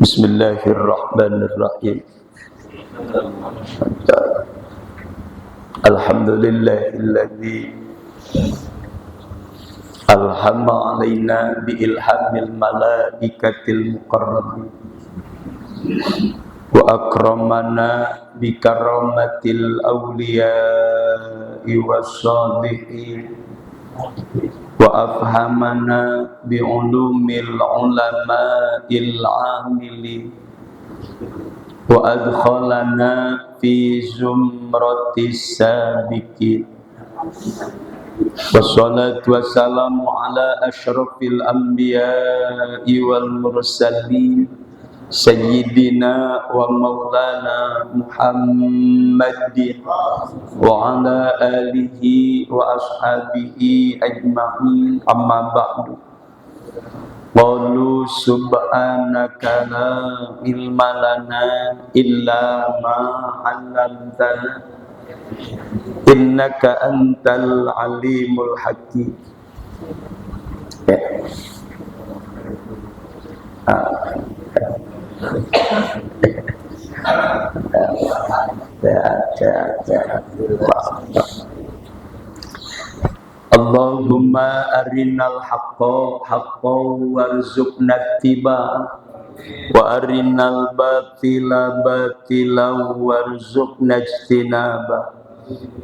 Bismillahirrahmanirrahim. Alhamdulillahilladzi alhamma alaina bi ilhamil malaikatil muqarrabin wa akramana bi karamatil awliya'i wassalihin wa afhamana bi ulumil ulama'il amilin wa adkhalana fi zumratis sabiqin. Wassalatu wassalamu ala asyrafil anbiya'i wal mursalin sayyidina wa maulana Muhammadin wa ala alihi wa ashabihi ajma'in, amma ba'du. Qalu subhanaka la ilma lana illa ma 'allamtana innaka antal alimul hakim. Allahumma arinal haqqa haqqan warzuqna ittiba'ah wa arinal batila batilan warzuqna ijtinabah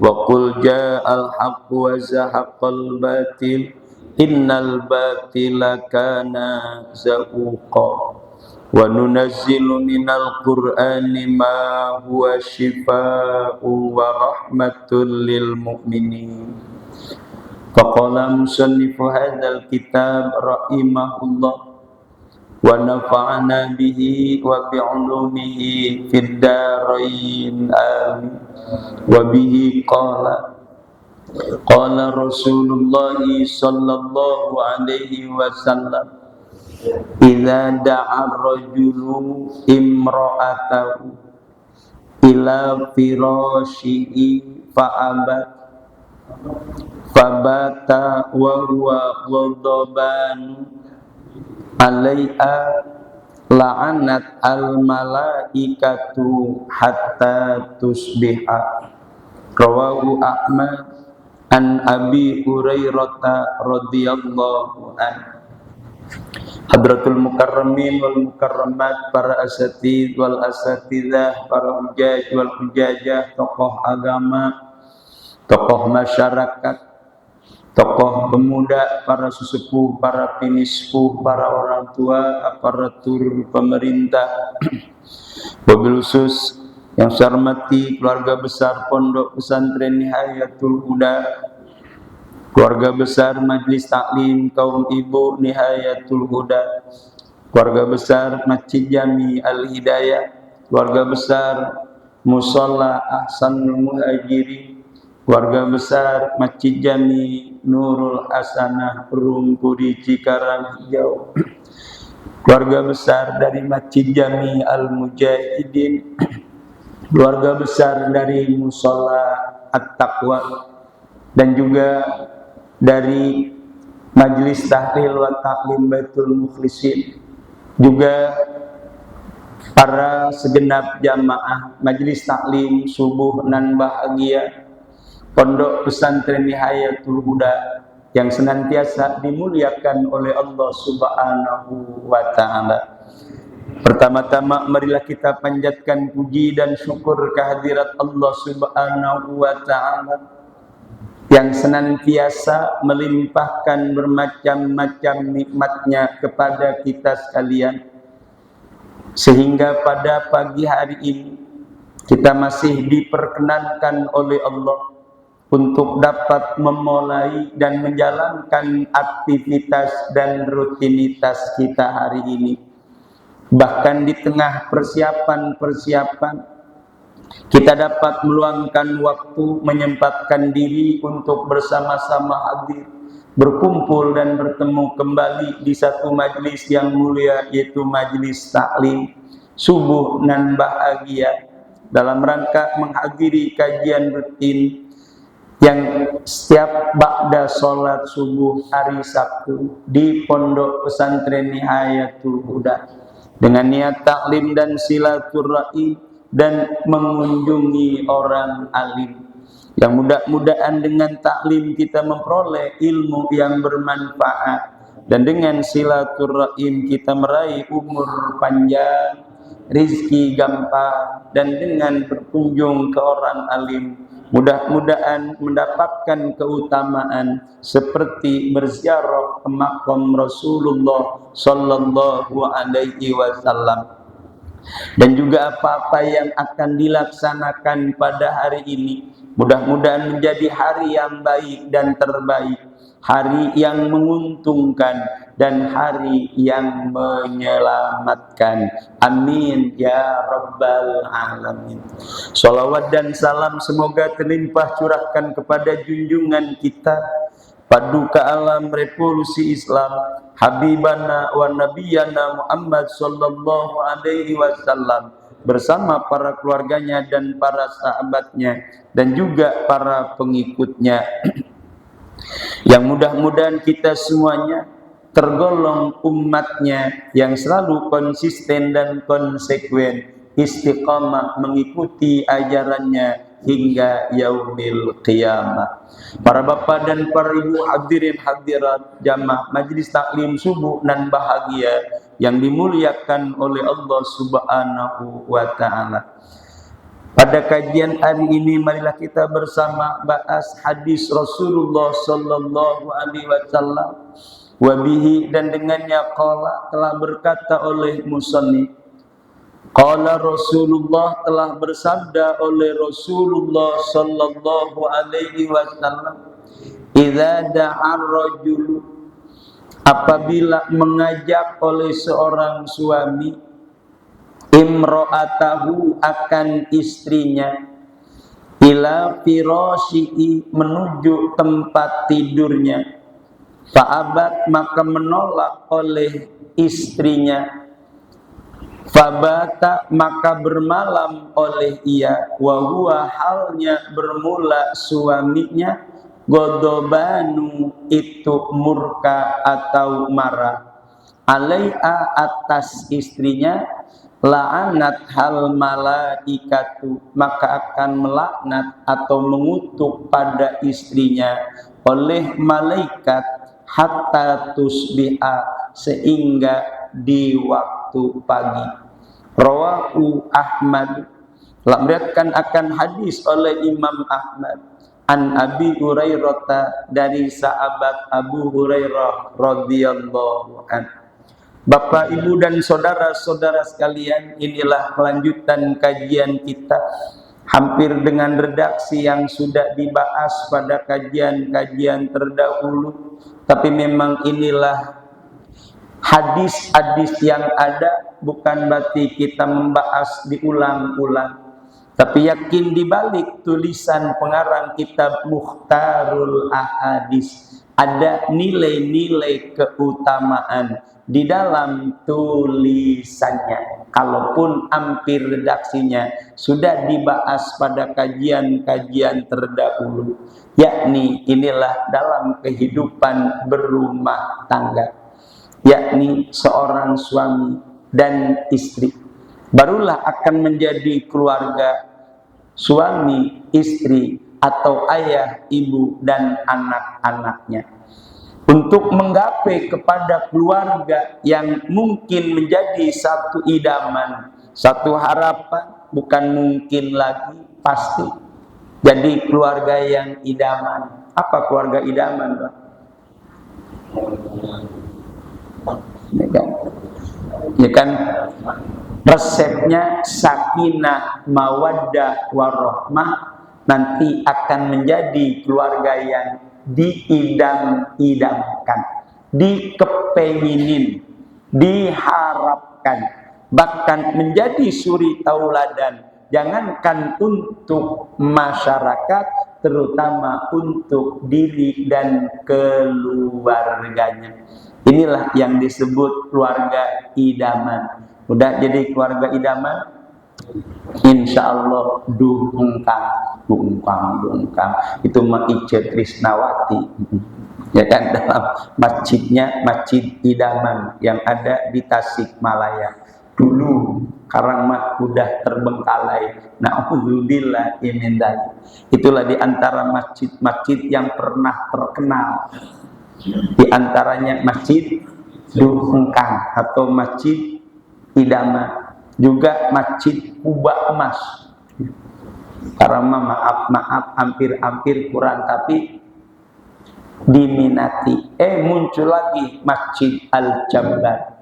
wa qul ja'al haqqu wa zahaqal batil innal batila kana zahuqa wa nunazzilu minal qur'ani ma huwa shifaa'un wa rahmatul lil mu'minin. Faqala musannifu hadzal kitab rahimahullah wa nafa'ana bihi wa bi 'ulumihi fid dharain amin. Wa bihi qala Rasulullah sallallahu alaihi wasallam, idza da'a ar-rajulu imra'atahu ila firashihi fa'abat fabata wa huwa ghadaban alaiha la'anat al malaikatu hatta tusbiha. Rawahu Ahmad an Abi Hurairah radhiyallahu anhu. Hadratul mukarramin wal mukarramat, para asatidz wal asatidzah, para hujaj wal hujajah, tokoh agama, tokoh masyarakat, tokoh pemuda, para sesepuh, para pinispuh, para orang tua, aparatur pemerintah, wabil khusus yang saya hormati keluarga besar Pondok Pesantren Nihayatul Huda, keluarga besar Majelis Taklim Kaum Ibu Nihayatul Huda, keluarga besar Masjid Jami Al Hidayah, keluarga besar Musholla Ahsanul Muhajirin, keluarga besar Masjid Jami Nurul Hasanah Rumpuri Cikarang Hijau, keluarga besar dari Masjid Jami Al Mujahidin, keluarga besar dari Musholla At-Taqwa, dan juga dari Majelis Tahlil wa Ta'lim Baitul Mukhlisin, juga para segenap jamaah Majelis Taklim Subuh nan Bahagia Pondok Pesantren Nihayatul Huda yang senantiasa dimuliakan oleh Allah Subhanahu wa Ta'ala. Pertama-tama marilah kita panjatkan puji dan syukur kehadirat Allah Subhanahu wa Ta'ala yang senantiasa melimpahkan bermacam-macam nikmatnya kepada kita sekalian, sehingga pada pagi hari ini kita masih diperkenankan oleh Allah untuk dapat memulai dan menjalankan aktivitas dan rutinitas kita hari ini. Bahkan di tengah persiapan-persiapan, kita dapat meluangkan waktu, menyempatkan diri untuk bersama-sama hadir, berkumpul dan bertemu kembali di satu majelis yang mulia, yaitu Majelis Taklim Subuh nan Bahagia, dalam rangka menghadiri kajian rutin yang setiap ba'da sholat subuh hari Sabtu di Pondok Pesantren Nihayatul Huda. dengan niat taklim dan silaturahim dan mengunjungi orang alim. Yang mudah-mudahan dengan taklim kita memperoleh ilmu yang bermanfaat, dan dengan silaturahim kita meraih umur panjang, rizki gampang, dan dengan berkunjung ke orang alim mudah-mudahan mendapatkan keutamaan seperti berziarah ke makam Rasulullah sallallahu alaihi wasallam. Dan juga apa-apa yang akan dilaksanakan pada hari ini mudah-mudahan menjadi hari yang baik dan terbaik, hari yang menguntungkan, dan hari yang menyelamatkan. Amin ya rabbal alamin. Salawat dan salam semoga terlimpah curahkan kepada junjungan kita, paduka alam revolusi Islam, Habibana wa Nabiyana Muhammad sallallahu alaihi wasallam, bersama para keluarganya dan para sahabatnya dan juga para pengikutnya. Yang mudah-mudahan kita semuanya tergolong umatnya yang selalu konsisten dan konsekuen, istiqamah mengikuti ajarannya hingga yaumil qiyamah. Para bapak dan para ibu hadirin hadirat jamaah majlis taklim subuh nan bahagia yang dimuliakan oleh Allah Subhanahu wa taala. Pada kajian hari ini marilah kita bersama bahas hadis Rasulullah sallallahu alaihi wasallam, wabihi, dan dengannya qala, telah berkata oleh musannif, qala Rasulullah, telah bersabda oleh Rasulullah sallallahu alaihi wasallam, idza da'ar rajul, apabila mengajak oleh seorang suami imra'atahu, akan istrinya, ila firasyihi, menuju tempat tidurnya, fa'abat, maka menolak oleh istrinya, fabata, maka bermalam oleh ia, wa huwa, halnya bermula suaminya, godobanu, itu murka atau marah, alaiha, atas istrinya, la'anat hal malaikatu, maka akan melaknat atau mengutuk pada istrinya oleh malaikat, hatta tusbiha, sehingga di waktu pagi. Rawahu Ahmad, telah meriwayatkan akan hadis oleh Imam Ahmad, an Abi Hurairah, dari sahabat Abu Hurairah radhiyallahu anhu. Bapak, Ibu, dan saudara-saudara sekalian, inilah kelanjutan kajian kita hampir dengan redaksi yang sudah dibahas pada kajian-kajian terdahulu. Tapi memang inilah hadis-hadis yang ada, bukan berarti kita membahas diulang-ulang. Tapi yakin di balik tulisan pengarang kitab Mukhtarul Ahadis ada nilai-nilai keutamaan di dalam tulisannya. Kalaupun hampir redaksinya sudah dibahas pada kajian-kajian terdahulu, yakni inilah dalam kehidupan berumah tangga, yakni seorang suami dan istri, barulah akan menjadi keluarga suami, istri, atau ayah, ibu, dan anak-anaknya. Untuk menggapai kepada keluarga yang mungkin menjadi satu idaman, satu harapan, bukan mungkin lagi, pasti jadi keluarga yang idaman. Apa keluarga idaman, Pak? Ya kan, resepnya sakinah, mawaddah, warahmah, nanti akan menjadi keluarga yang diidam-idamkan, dikepenginin, diharapkan, bahkan menjadi suri tauladan, jangankan untuk masyarakat, terutama untuk diri dan keluarganya. Inilah yang disebut keluarga idaman. Udah jadi keluarga idaman? Insya Allah dungkang. Itu mah Ice Trisnawati, ya kan, dalam masjidnya, Masjid Idaman yang ada di Tasikmalaya. dulu sekarang mah udah terbengkalai. Na'udzubillah min dzalik. Itulah di antara masjid-masjid yang pernah terkenal. Di antaranya Masjid Duhengkang atau Masjid Idama, juga Masjid Kuba Emas. Karena maaf hampir kurang, tapi diminati. Muncul lagi Masjid Al-Jabbar.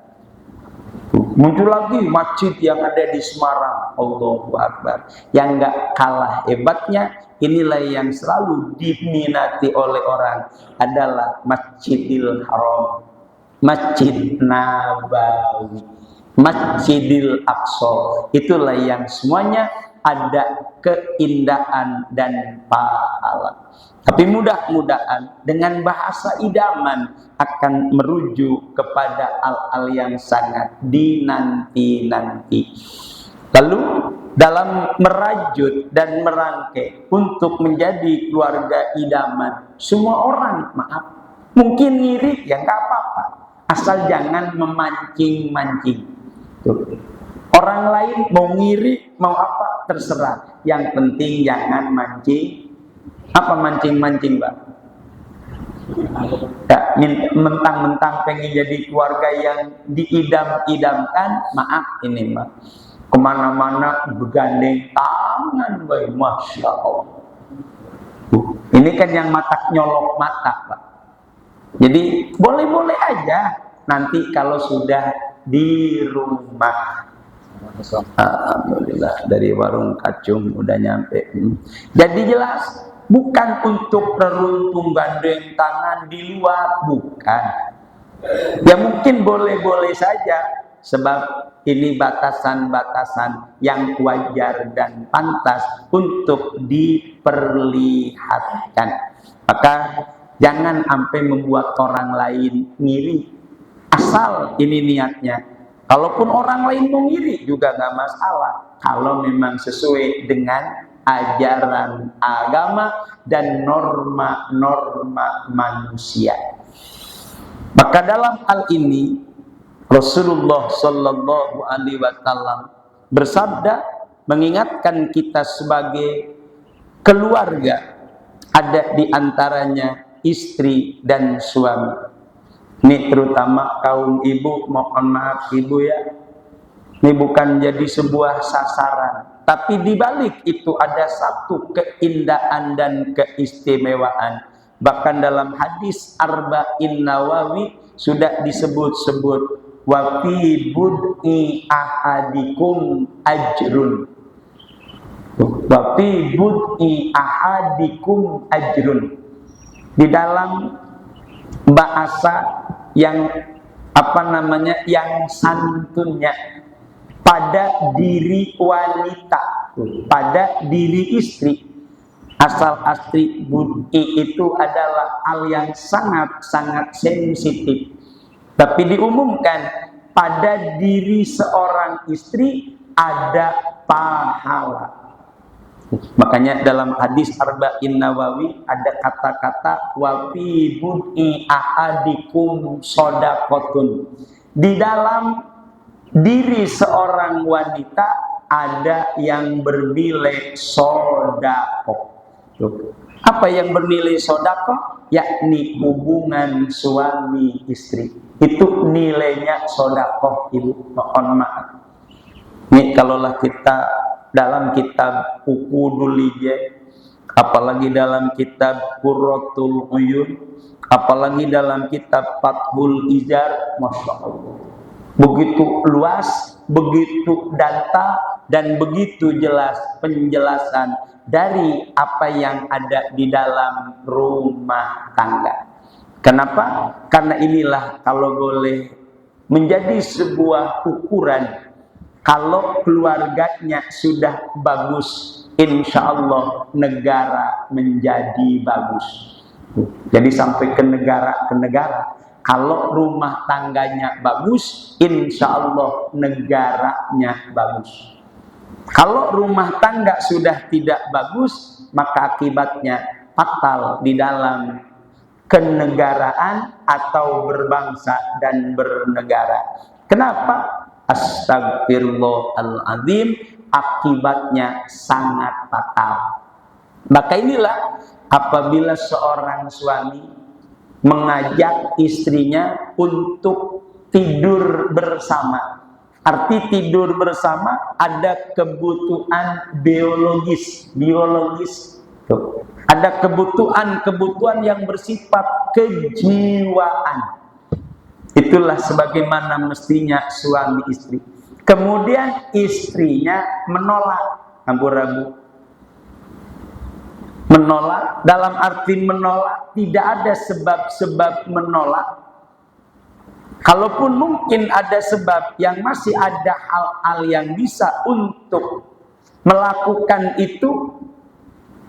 Muncul lagi masjid yang ada di Semarang, Allahu Akbar, yang gak kalah hebatnya. Inilah yang selalu diminati oleh orang adalah Masjidil Haram, Masjid Nabawi, Masjidil Aqsa. Itulah yang semuanya ada keindahan dan pahala. Tapi mudah-mudahan dengan bahasa idaman akan merujuk kepada hal-hal yang sangat dinanti-nanti. Lalu dalam merajut dan merangkai untuk menjadi keluarga idaman, semua orang, maaf, mungkin ngiri, ya nggak apa-apa, asal jangan memancing-mancing. Orang lain mau ngiri, mau apa, terserah. Yang penting jangan mancing. Apa mancing-mancing, Mbak? Mentang-mentang pengen jadi keluarga yang diidam-idamkan, maaf ini Mbak, kemana-mana bergandeng tangan, Mbak, Masya Allah. Ini kan yang mata nyolok mata, Pak. Jadi boleh-boleh aja nanti kalau sudah di rumah. Alhamdulillah, dari warung kacung udah nyampe. Jadi jelas, bukan untuk reruntung gandeng tangan di luar, bukan. Ya mungkin boleh-boleh saja, sebab ini batasan-batasan yang wajar dan pantas untuk diperlihatkan. Maka jangan sampai membuat orang lain ngiri, asal ini niatnya. Kalaupun orang lain mau ngiri juga nggak masalah, kalau memang sesuai dengan ajaran agama dan norma-norma manusia. Maka dalam hal ini Rasulullah Shallallahu Alaihi Wasallam bersabda, mengingatkan kita sebagai keluarga, ada di antaranya istri dan suami. Ini terutama kaum ibu, mohon maaf ibu ya, ini bukan jadi sebuah sasaran, tapi di balik itu ada satu keindahan dan keistimewaan. Bahkan dalam hadis Arba'in Nawawi sudah disebut-sebut, wa fi bud'i ahadikum ajrun, wa fi bud'i ahadikum ajrun. Di dalam bahasa yang yang santunnya, pada diri wanita, pada diri istri. Asal asli bud'i itu adalah hal yang sangat-sangat sensitif, tapi diumumkan pada diri seorang istri ada pahala. Makanya dalam hadis Arba'in Nawawi ada kata-kata wa fi bud'i ahadikum shadaqatun. Di dalam diri seorang wanita ada yang bernilai sedekah. Apa yang bernilai sedekah? Yakni hubungan suami istri. Itu nilainya sedekah, Ibu. Mohon maaf. Ini kalaulah kita dalam kitab Uqudul Hijab, apalagi dalam kitab Qurratul Uyun, apalagi dalam kitab Fathul Izar, Masya Allah, begitu luas, begitu data, dan begitu jelas penjelasan dari apa yang ada di dalam rumah tangga. Kenapa? Karena inilah kalau boleh menjadi sebuah ukuran. Kalau keluarganya sudah bagus, insya Allah negara menjadi bagus. Jadi sampai ke negara. Kalau rumah tangganya bagus, insya Allah negaranya bagus. Kalau rumah tangga sudah tidak bagus, maka akibatnya fatal di dalam kenegaraan atau berbangsa dan bernegara. Kenapa? Astagfirullahaladzim, akibatnya sangat fatal. Maka inilah apabila seorang suami mengajak istrinya untuk tidur bersama. Arti tidur bersama ada kebutuhan biologis. Tuh. Ada kebutuhan yang bersifat kejiwaan. Itulah sebagaimana mestinya suami istri. Kemudian istrinya menolak, ragu-ragu. Menolak dalam arti menolak, tidak ada sebab-sebab menolak. Kalaupun mungkin ada sebab, yang masih ada hal-hal yang bisa untuk melakukan itu,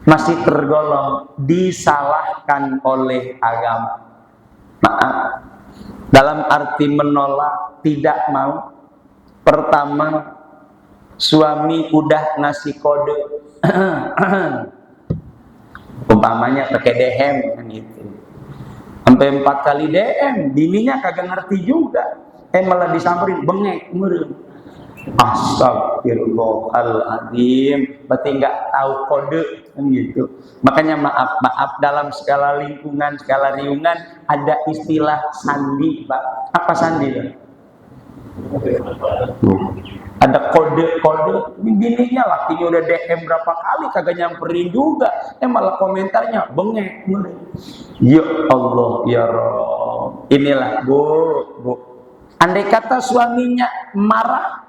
masih tergolong disalahkan oleh agama. Maaf, dalam arti menolak, tidak mau. Pertama, suami udah ngasih kode. Umpamanya pakai DM kan gitu. Sampai 4 kali DM, bininya kagak ngerti juga. Malah disamperin, bengek, murung. Astagfirullahaladzim, berarti nggak tahu kode kan gitu. Makanya maaf dalam skala lingkungan, skala riungan ada istilah sandi, Pak. Apa sandi, Pak? Ada kode-kode, bininya lakinya udah DM berapa kali kagak nyamperin juga, malah komentarnya bengek. Ya Allah ya Rabb. Inilah bu, andai kata suaminya marah,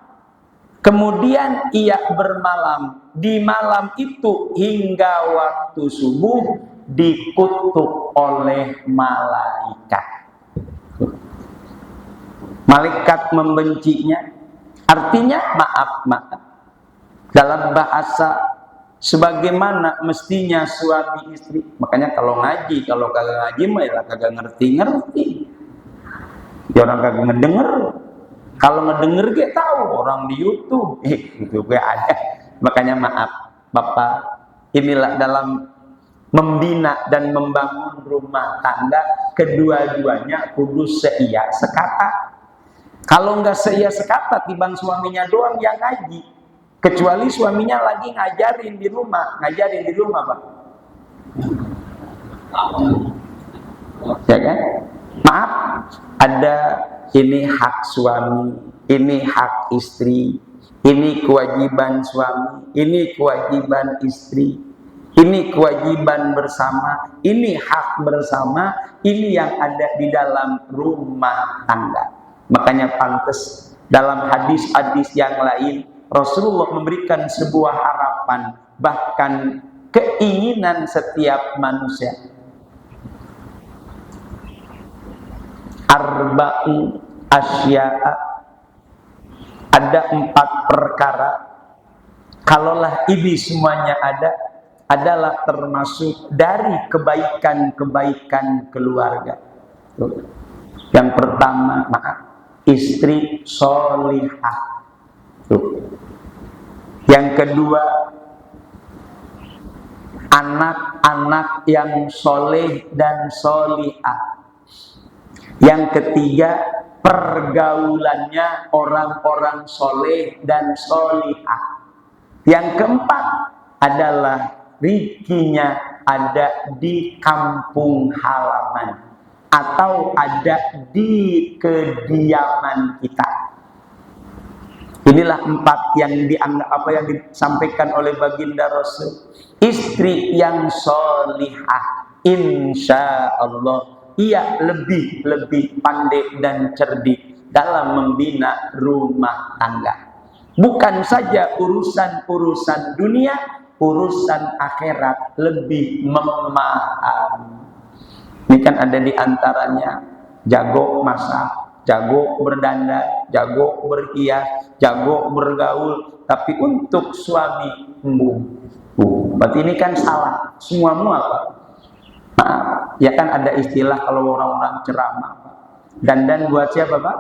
kemudian ia bermalam, di malam itu hingga waktu subuh dikutuk oleh malaikat. Malaikat membencinya. Artinya maaf. Dalam bahasa sebagaimana mestinya suami istri. Makanya kalau ngaji, kalau kagak ngaji mah ya kagak ngerti. Ya orang kagak ngedenger. Kalau ngedenger gue tahu orang di YouTube. Itu gue ada. Makanya maaf, Bapak. Inilah dalam membina dan membangun rumah tangga, kedua-duanya kudu seia sekata. Kalau enggak seia sekata, timbang suaminya doang yang ngaji. Kecuali suaminya lagi ngajarin di rumah, Pak. Ya kan? Maaf, ada ini hak suami, ini hak istri, ini kewajiban suami, ini kewajiban istri, ini kewajiban bersama, ini hak bersama, ini yang ada di dalam rumah tangga. Makanya pantas dalam hadis-hadis yang lain Rasulullah memberikan sebuah harapan, bahkan keinginan setiap manusia. Arba'u asya'a, ada 4 perkara. Kalaulah ini semuanya ada, adalah termasuk dari kebaikan-kebaikan keluarga. Yang pertama, istri sholihah. Yang kedua, anak-anak yang soleh dan sholihah. Yang ketiga, pergaulannya orang-orang soleh dan sholihah. Yang keempat adalah rezekinya ada di kampung halaman atau ada di kediaman kita. Inilah 4 yang dianggap yang disampaikan oleh baginda Rasul. Istri yang sholihah, insya Allah ia lebih pandai dan cerdik dalam membina rumah tangga. Bukan saja urusan dunia, urusan akhirat lebih memahami. Ini kan ada di antaranya jago masak, jago berdandan, jago berhias, jago bergaul, tapi untuk suami berarti ini kan salah. Semuamu apa? Nah, ya kan ada istilah kalau orang-orang ceramah, dandan buat siapa, Pak?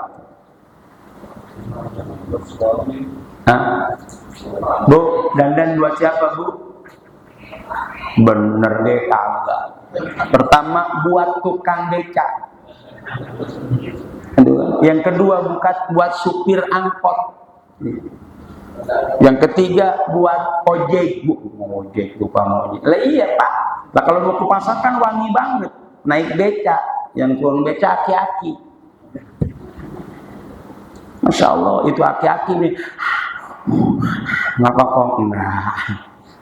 Bu, dandan buat siapa, Bu? Bener deh, kagak. Pertama buat tukang becak. Kedua Yang kedua buat supir angkot. Yang ketiga buat ojek, tukang ojek. Lah iya Pak. Lah kalau mau ke pasar kan wangi banget. Naik beca, yang tukang beca aki-aki. Masya Allah, itu aki-aki nih. Ngapa kok? Nah.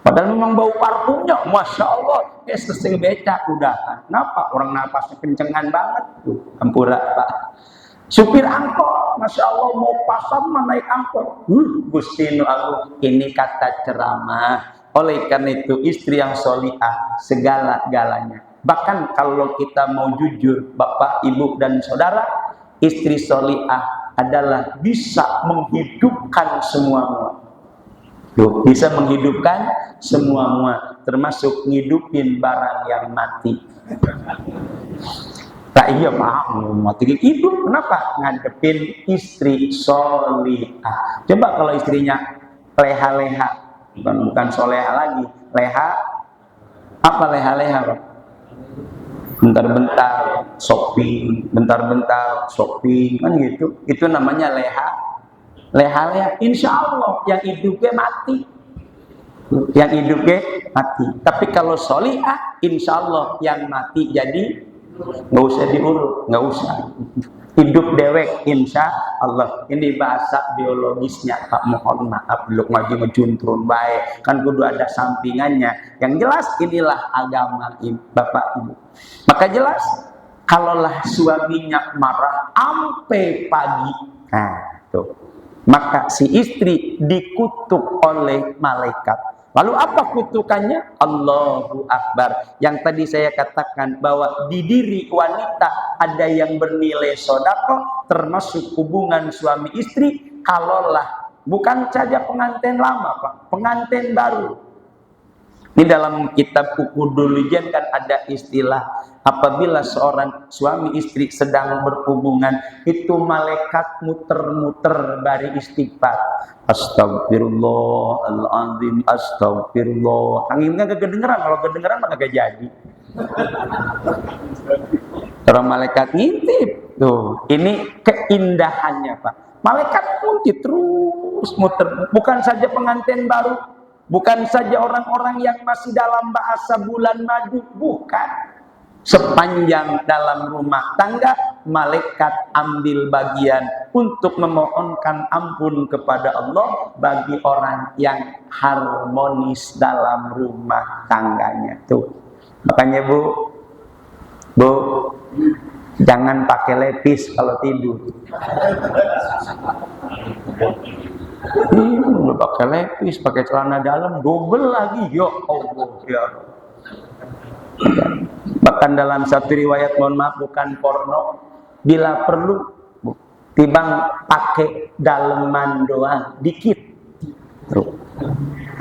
Padahal memang bau parfumnya, Masya Allah. Sesing beca udah. Kenapa? Orang napasnya kencengan banget tuh. Ampura Pak. Supir angkot, Masya Allah, mau pasar naik angkot. Gusti nu aku, ini kata ceramah. Oleh karena itu istri yang solihah segala-galanya. Bahkan kalau kita mau jujur, Bapak, Ibu, dan Saudara, istri solihah adalah bisa menghidupkan semua. Bisa menghidupkan semua, termasuk ngidupin barang yang mati. Nah iya Pak, mati hidup. Kenapa? Ngadepin istri solihah. Coba kalau istrinya leha-leha, bukan soleha lagi, leha. Apa leha-leha Pak? Bentar-bentar shopping, kan gitu. Itu namanya leha. Leha-leha. Insya Allah yang hidupnya mati. Tapi kalau solihah, insya Allah yang mati jadi nggak usah diurut, nggak usah. Hidup dewek, insya Allah. Ini bahasa biologisnya Pak, mohon maaf belum maju ngejuntrun baik. Kan kudu ada sampingannya. Yang jelas inilah agama Bapak Ibu. Maka jelas, kalaulah suaminya marah sampai pagi, nah tuh, maka si istri dikutuk oleh malaikat. Lalu apa kutukannya? Allahu Akbar. Yang tadi saya katakan bahwa di diri wanita ada yang bernilai sedekah, termasuk hubungan suami istri. Kalaulah bukan saja pengantin lama Pak, pengantin baru. Di dalam kitab Ukudulujen kan ada istilah, apabila seorang suami istri sedang berhubungan, itu malaikat muter-muter bari istighfar. Astagfirullahaladzim, astagfirullah. Tanginnya gak kedengeran, kalau kedengeran maka gak jadi. Orang malaikat ngintip. Tuh, ini keindahannya Pak. Malaikat ngintip terus muter. Bukan saja pengantin baru, bukan saja orang-orang yang masih dalam bahasa bulan madu, bukan. Sepanjang dalam rumah tangga, malaikat ambil bagian untuk memohonkan ampun kepada Allah bagi orang yang harmonis dalam rumah tangganya. Tuh, makanya Bu, jangan pakai lepis kalau tidur. Udah pakai lepis, pakai celana dalam, double lagi, ya Allah, ya Allah. Bahkan dalam satu riwayat, mohon maaf, bukan porno, bila perlu timbang pakai daleman doang, dikit.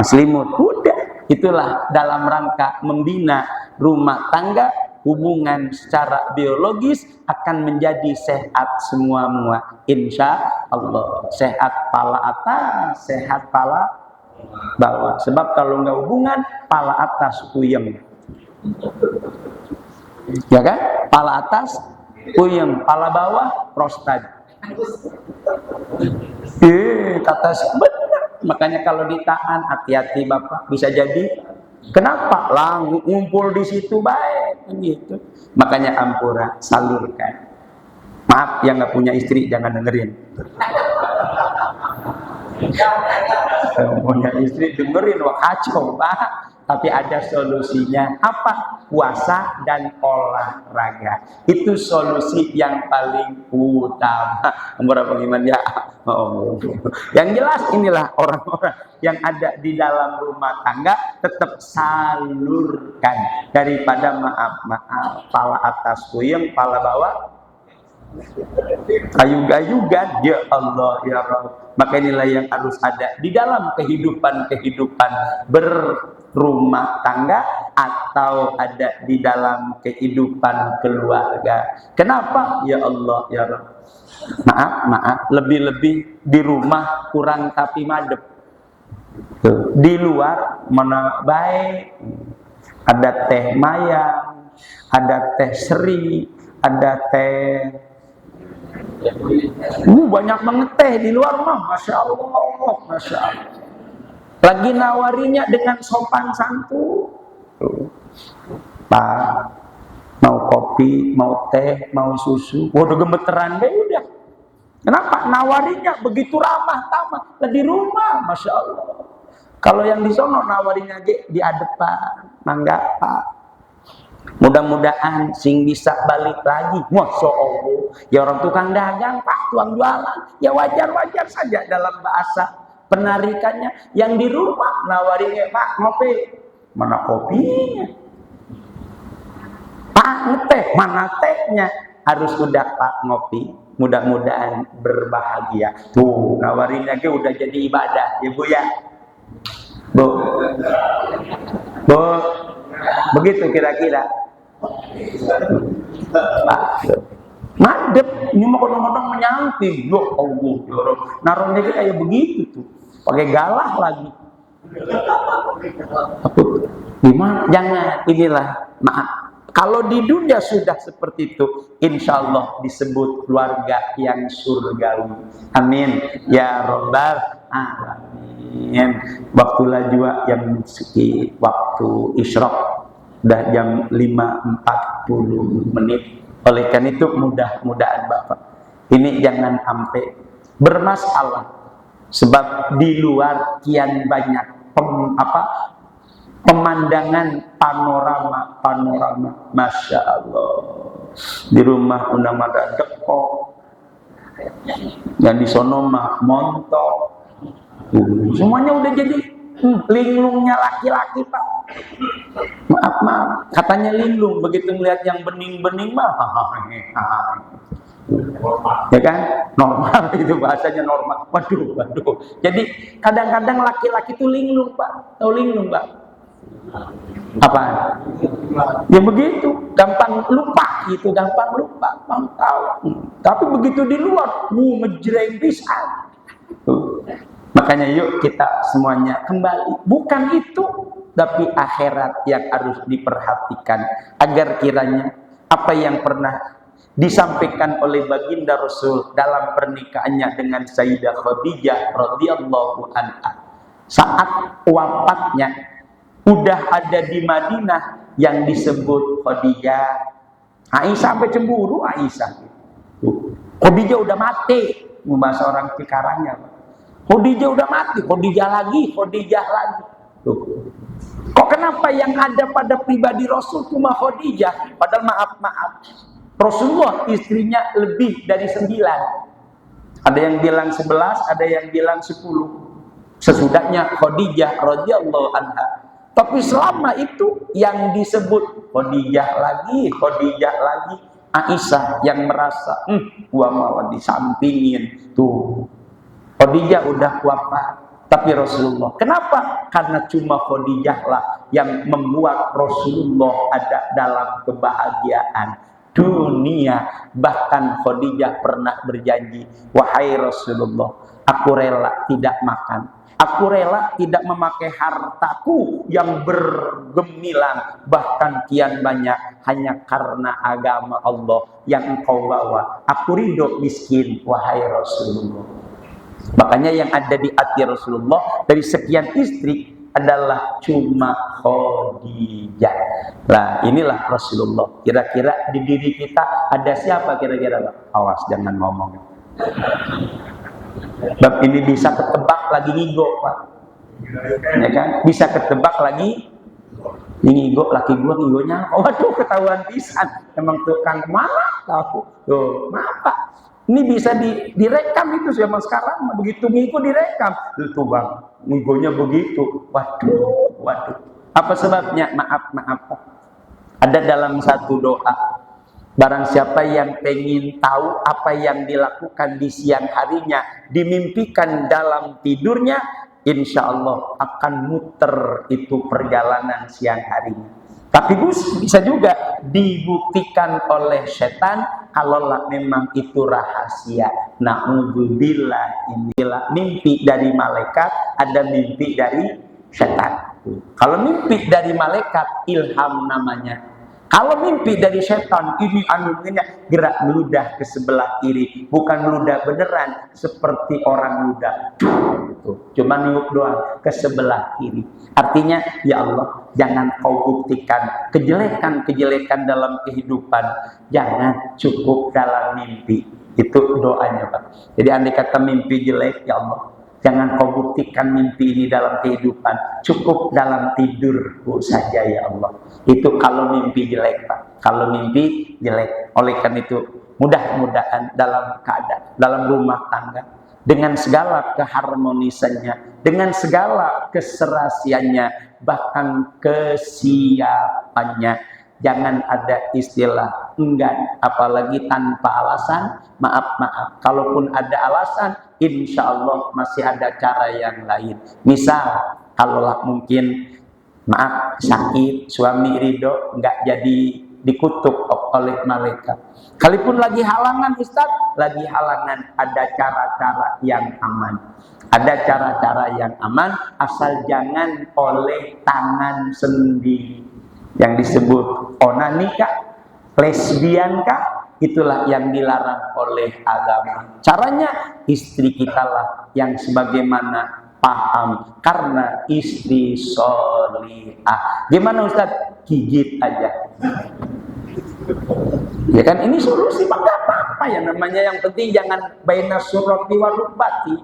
Selimut, udah. Itulah dalam rangka membina rumah tangga. Hubungan secara biologis akan menjadi sehat semua, insya Allah. Sehat pala atas, sehat pala bawah. Sebab kalau nggak hubungan, pala atas puyeng, ya kan? Pala atas puyeng, pala bawah prostat. Kata benar. Makanya kalau ditahan, hati-hati Bapak, bisa jadi. Kenapa? Lah ngumpul di situ baik, gitu. Makanya ampura, salurkan. Maaf yang nggak punya istri jangan dengerin. Yang punya istri dengerin, wah kacau Pak. Tapi ada solusinya. Apa? Puasa dan olahraga. Itu solusi yang paling utama. Berapa gimana ya? Yang jelas inilah orang-orang yang ada di dalam rumah tangga, tetap salurkan. Daripada maaf, pala atas puyeng, pala bawah kayu-gayugan, ya Allah, ya Rabb. Maka inilah yang harus ada di dalam kehidupan berumah tangga atau ada di dalam kehidupan keluarga. Kenapa? Ya Allah, ya Rabb. Maaf, lebih-lebih di rumah kurang tapi madep. Di luar mana baik. Ada teh mayang, ada teh seri, ada teh Banyak mengeteh di luar mah, masya Allah, masya Allah. Lagi nawarinya dengan sopan santun. Pak, mau kopi, mau teh, mau susu, udah gemeteran deh udah. Kenapa? Nawarinya begitu ramah tamah. Di rumah, masya Allah. Kalau yang di sono nawarinya di depan, mangga Pak. Mudah-mudahan sing bisa balik lagi. Masya Allah. Ya orang tukang dagang Pak, tukang jualan. Ya wajar-wajar saja dalam bahasa penarikannya. Yang di rumah nawarinya Pak ngopi. Mana kopinya? Pak ngeteh, mana tehnya? Harus udah Pak ngopi. Mudah-mudahan berbahagia. Tuh, nawarinnya ke udah jadi ibadah, ya Bu ya. Bu, Bu, begitu kira-kira. Madep, ini mau kadang-kadang menyanting. Loh, Allah, naruhnya kayak begitu tuh, pakai galah lagi. Gimana? Jangan, inilah maaf. Kalau di dunia sudah seperti itu, insya Allah disebut keluarga yang surgawi. Amin. Ya Rabbal Alamin. Waktulah juga yang waktu isyraq. Udah jam 5.40. Oleh karena itu mudah-mudahan Bapak ini jangan sampai bermasalah. Sebab di luar kian banyak pemandangan panorama, masya Allah. Di rumah udah ada dekok, yang di sono mah montok. Semuanya udah jadi linglungnya laki-laki Pak. Maaf, katanya linglung, begitu melihat yang bening-bening mah, ya kan, normal itu bahasanya normal. Waduh. Jadi kadang-kadang laki-laki itu linglung Pak, tahu linglung Pak? Apa? Ya begitu, gampang lupa gitu, gampang tahu. Tapi begitu di luar, ngejreng pisan. Makanya yuk kita semuanya kembali, bukan itu, tapi akhirat yang harus diperhatikan agar kiranya apa yang pernah disampaikan oleh baginda Rasul dalam pernikahannya dengan Sayyidah Khadijah radhiyallahu anha saat wafatnya udah ada di Madinah yang disebut Khadijah. Aisyah sampai cemburu Aisyah. Khadijah udah mati, bahasa orang Cikarangnya. Khadijah udah mati, Khadijah lagi. Kok kenapa yang ada pada pribadi Rasul cuma Khadijah? Padahal maaf, Rasulullah istrinya lebih dari 9. Ada yang bilang 11, ada yang bilang 10. Sesudahnya Khadijah radhiyallahu anha. Tapi selama itu yang disebut Khadijah lagi, Aisyah yang merasa, gua mau disampingin tuh. Khadijah udah wafat, tapi Rasulullah. Kenapa? Karena cuma Khadijah lah yang membuat Rasulullah ada dalam kebahagiaan dunia. Bahkan Khadijah pernah berjanji, wahai Rasulullah, aku rela tidak makan. Aku rela tidak memakai hartaku yang bergemilang, bahkan kian banyak, hanya karena agama Allah yang engkau bawa. Aku ridho miskin, wahai Rasulullah. Makanya yang ada di hati Rasulullah dari sekian istri adalah cuma Khadijah. Nah, inilah Rasulullah. Kira-kira di diri kita ada siapa kira-kira? Awas jangan ngomong. Bab ini bisa ketebak lagi ngigo Pak. Ya kan? Bisa ketebak lagi ngigo, laki gua ngigonya. Waduh, ketahuan pisan. Emang tukang mana tahu. Tuh, maaf Pak. Ini bisa direkam itu zaman sekarang, begitu ngigo direkam. Itu Bang, ngigonya begitu. Waduh. Apa sebabnya? Maaf. Ada dalam satu doa. Barang siapa yang pengen tahu apa yang dilakukan di siang harinya, dimimpikan dalam tidurnya, insya Allah akan muter itu perjalanan siang harinya. Tapi bisa juga dibuktikan oleh setan kalaulah memang itu rahasia. Na'udzubillah, inilah mimpi dari malaikat, ada mimpi dari setan. Kalau mimpi dari malaikat, ilham namanya. Kalau mimpi dari setan, ini anunya gerak meludah ke sebelah kiri, bukan meludah beneran seperti orang meludah. Cuma niup doang ke sebelah kiri. Artinya, ya Allah, jangan kau buktikan kejelekan-kejelekan dalam kehidupan, jangan cukup dalam mimpi. Itu doanya, Pak. Jadi andai kata mimpi jelek, ya Allah, jangan kau buktikan mimpi ini dalam kehidupan, cukup dalam tidurku saja ya Allah. Itu kalau mimpi jelek, Pak. Kalau mimpi jelek. Oleh karena itu, mudah-mudahan dalam keadaan, dalam rumah tangga, dengan segala keharmonisannya, dengan segala keserasiannya, bahkan kesiapannya, jangan ada istilah enggan, apalagi tanpa alasan. Maaf, kalaupun ada alasan, insya Allah masih ada cara yang lain. Misal, kalaulah mungkin maaf sakit, suami ridho, nggak jadi dikutuk oleh malaikat. Kalaupun lagi halangan, Ustaz, lagi halangan, ada cara-cara yang aman. Ada cara-cara yang aman, asal jangan oleh tangan sendiri. Yang disebut onanikah, lesbiankah, itulah yang dilarang oleh agama. Caranya, istri kita lah yang sebagaimana paham, karena istri solihah. Gimana Ustaz? Gigit aja. Ya kan, ini solusi, maka apa-apa ya namanya. Yang penting jangan baina surati wa rukbati.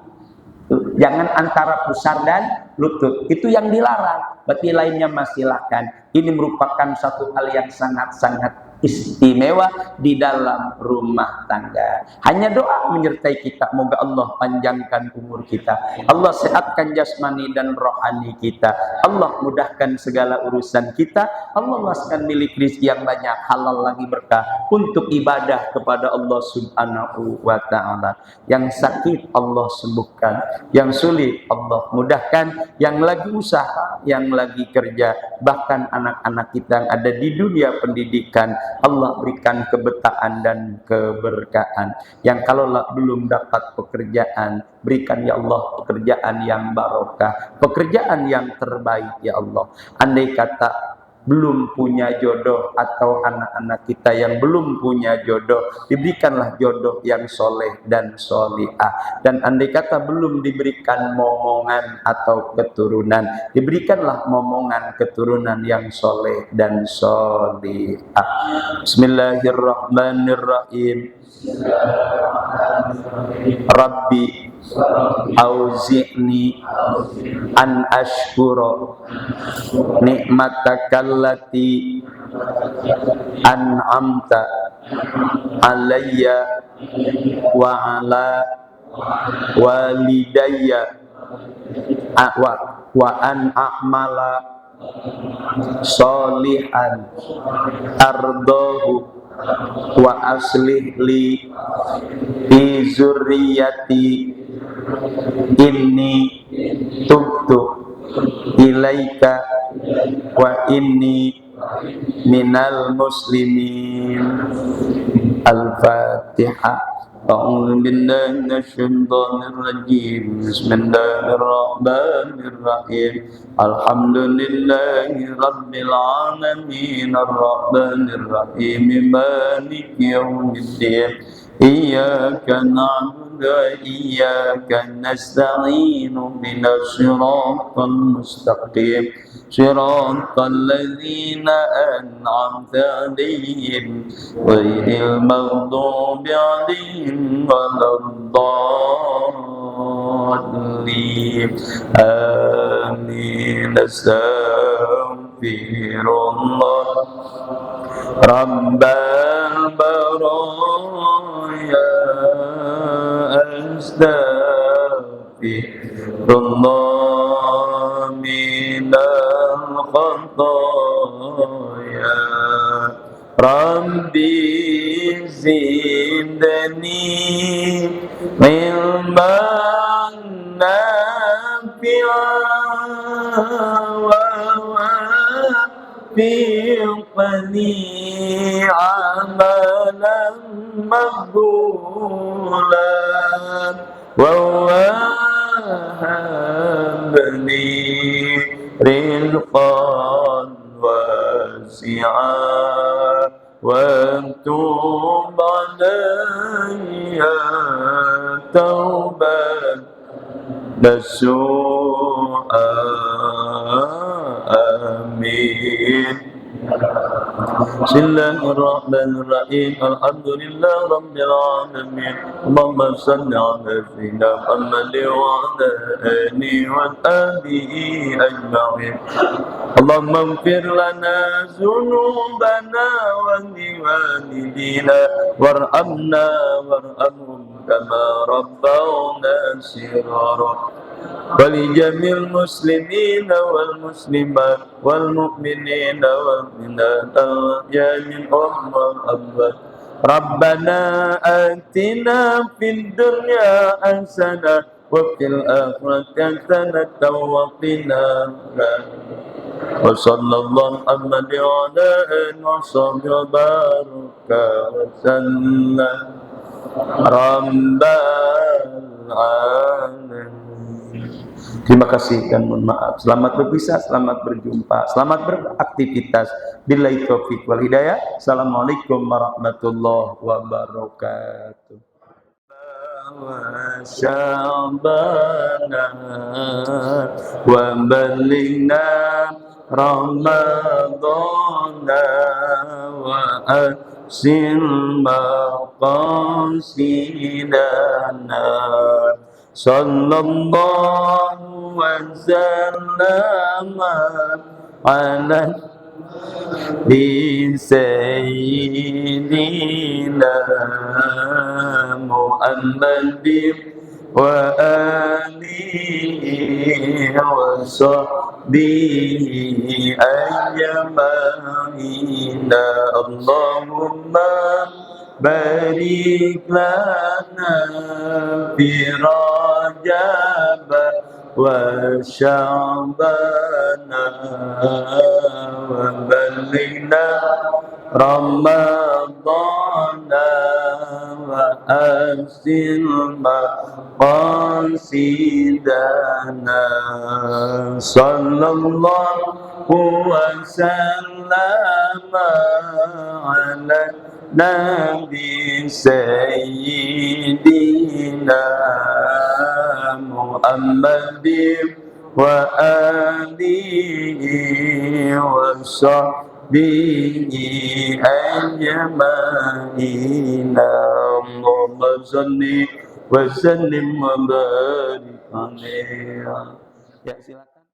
Jangan antara pusar dan lutut. Itu yang dilarang. Berarti lainnya masih silakan. Ini merupakan satu hal yang sangat-sangat istimewa di dalam rumah tangga. Hanya doa menyertai kita. Moga Allah panjangkan umur kita, Allah sehatkan jasmani dan rohani kita, Allah mudahkan segala urusan kita, Allah luaskan milik rezeki yang banyak, halal lagi berkah untuk ibadah kepada Allah subhanahu wa ta'ala. Yang sakit Allah sembuhkan, yang sulit Allah mudahkan, yang lagi usaha, yang lagi kerja, bahkan anak-anak kita yang ada di dunia pendidikan, Allah berikan kebetaan dan keberkahan. Yang kalaulah belum dapat pekerjaan, berikan ya Allah pekerjaan yang barokah, pekerjaan yang terbaik ya Allah. Andai kata belum punya jodoh, atau anak-anak kita yang belum punya jodoh, diberikanlah jodoh yang soleh dan solihah. Dan andai kata belum diberikan momongan atau keturunan, diberikanlah momongan keturunan yang soleh dan solihah. Bismillahirrahmanirrahim. Rabbi auzi'ni an ashkura ni'matakallati an'amta alayya wa ala walidayya wa an a'mala solihan ardahu wa aslih li fi zurriyati inni tubtu ilaika wa inni minal muslimin. Al-Fatihah. A'udzu billahi minasyaitonir rajim. Bismillahirrahmanirrahim. Alhamdulillahi rabbil alamin arrahmanir rahim maliki yaumiddin. Iyyaka na'budu wa iyyaka nasta'in. Ihdinas siratal mustaqim. Siratal ladzina an'amta 'alaihim ghairil maghdubi 'alaihim waladdallin. Amin. Astaghfirullah Rabbal baraya. Astaghfirullah minal khataya. Rabbi zidni ilman nafi'an wa wafiqni amalan maqbulan wa wahabni rizqan wasi'an nasu'a. Amin. Bismillahirrahmanirrahim. Alhamdulillah Rabbil Alamin. Allahumma salli ala sayyidina Muhammad wa ala alihi wa sahbihi ajma'in. Allahumma ighfir lana dzunubana wa liwalidina warhamna warhamhum kama rabbawna shighara. ولجميع المسلمين والمسلمات والمؤمنين والمؤمنات الأحياء منهم والأموات. ربنا آتنا في الدنيا حسنة وفي الآخرة حسنة وقنا عذاب. وصلى الله محمد وعلى آله وصحبه وبارك وسلم. Rabbal alamin. Terima kasih dan mohon maaf. Selamat berpisah, selamat berjumpa, selamat beraktivitas. Billahi taufiq wal hidayah. Assalamualaikum warahmatullahi wabarakatuh. Wa sya'bana wa balighna ramadana wa asil maqasidana. Sallallahu wa sallama ala bi sayyidina Muhammadin wa alihi wa sahbihi ajma'in. Allahumma barik lana fi Rajab wa Sya'bana wa balighna Ramadana wa asil maqasidana. Sallallahu wa sallama ala Nabi Sayyidina Muhammadin wa alihi wa sahbihi ajma'in. Allahumma salli wa sallim wa barik alaihi. Ya, silakan.